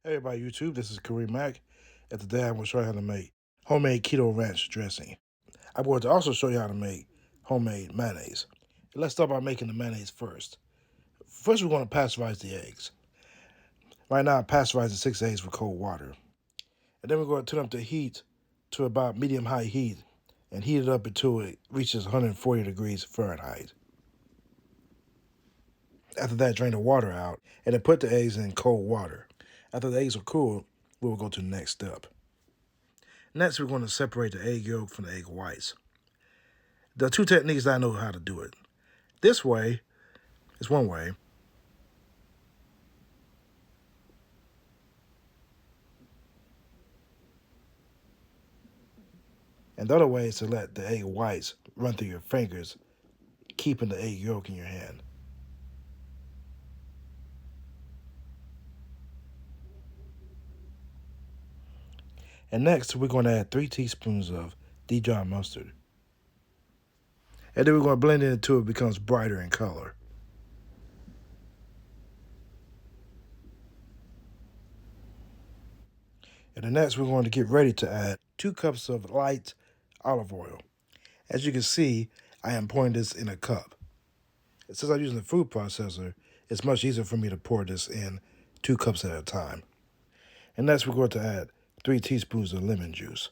Hey everybody, YouTube, this is Kareem Mack, and today I'm going to show you how to make homemade keto ranch dressing. I'm going to also show you how to make homemade mayonnaise. Let's start by making the mayonnaise first. First, we're going to pasteurize the eggs. Right now, I'm pasteurizing 6 eggs with cold water. And then we're going to turn up the heat to about medium-high heat and heat it up until it reaches 140 degrees Fahrenheit. After that, drain the water out and then put the eggs in cold water. After the eggs are cooled, we will go to the next step. Next, we're going to separate the egg yolk from the egg whites. There are two techniques that I know how to do it. This way is one way. And the other way is to let the egg whites run through your fingers, keeping the egg yolk in your hand. And next, we're going to add 3 teaspoons of Dijon mustard. And then we're going to blend it until it becomes brighter in color. And then next, we're going to get ready to add 2 cups of light olive oil. As you can see, I am pouring this in a cup. Since I'm using a food processor, it's much easier for me to pour this in 2 cups at a time. And next, we're going to add 3 teaspoons of lemon juice.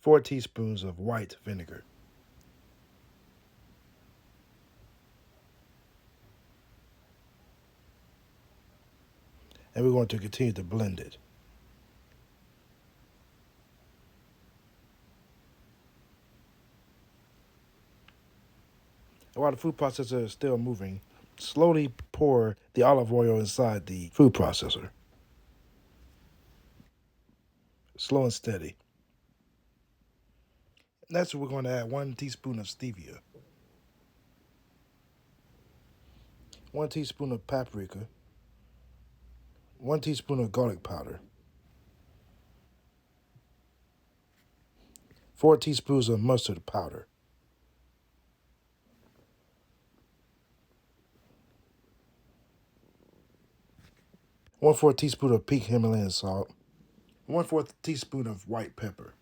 4 teaspoons of white vinegar. And we're going to continue to blend it. And while the food processor is still moving, slowly pour the olive oil inside the food processor. Slow and steady. Next, we're going to add 1 teaspoon of stevia, 1 teaspoon of paprika, 1 teaspoon of garlic powder, 4 teaspoons of mustard powder, 1/4 teaspoon of pink Himalayan salt, 1/4 teaspoon of white pepper.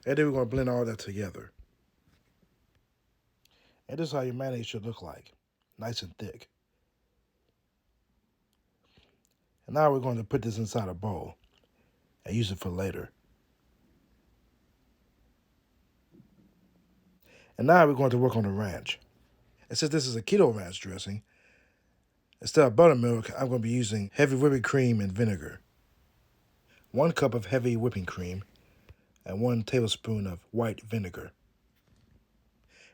And then we're going to blend all that together. And this is how your mayonnaise should look like, nice and thick. And now we're going to put this inside a bowl and use it for later. And now we're going to work on the ranch. And since this is a keto ranch dressing, instead of buttermilk, I'm going to be using heavy whipping cream and vinegar, 1 cup of heavy whipping cream, and 1 tablespoon of white vinegar.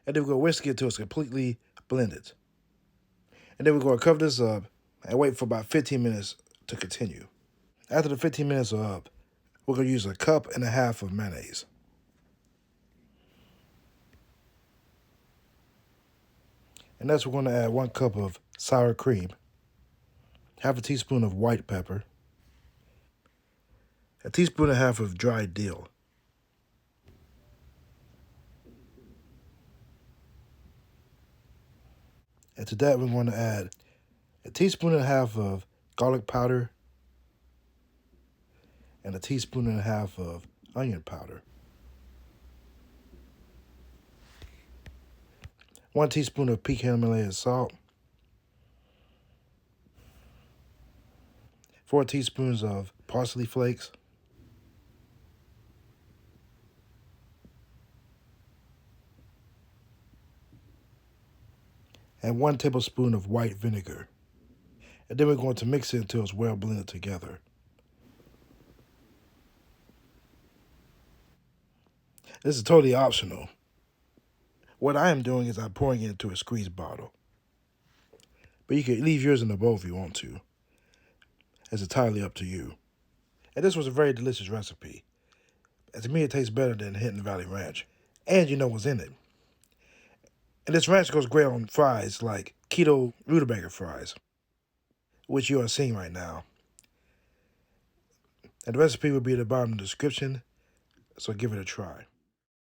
And then we're going to whisk it until it's completely blended. And then we're going to cover this up and wait for about 15 minutes to continue. After the 15 minutes are up, we're going to use 1.5 cups of mayonnaise. And next we're going to add 1 cup of sour cream, 1/2 teaspoon of white pepper, 1.5 teaspoons of dried dill, and to that we're going to add 1.5 teaspoons of garlic powder and 1.5 teaspoons of onion powder, 1 teaspoon of pink Himalayan salt, 4 teaspoons of parsley flakes, and 1 tablespoon of white vinegar. And then we're going to mix it until it's well blended together. This is totally optional. What I am doing is I'm pouring it into a squeeze bottle. But you can leave yours in the bowl if you want to. It's entirely up to you. And this was a very delicious recipe. And to me, it tastes better than Hidden Valley Ranch. And you know what's in it. And this ranch goes great on fries like keto rutabaga fries, which you are seeing right now. And the recipe will be at the bottom of the description, so give it a try.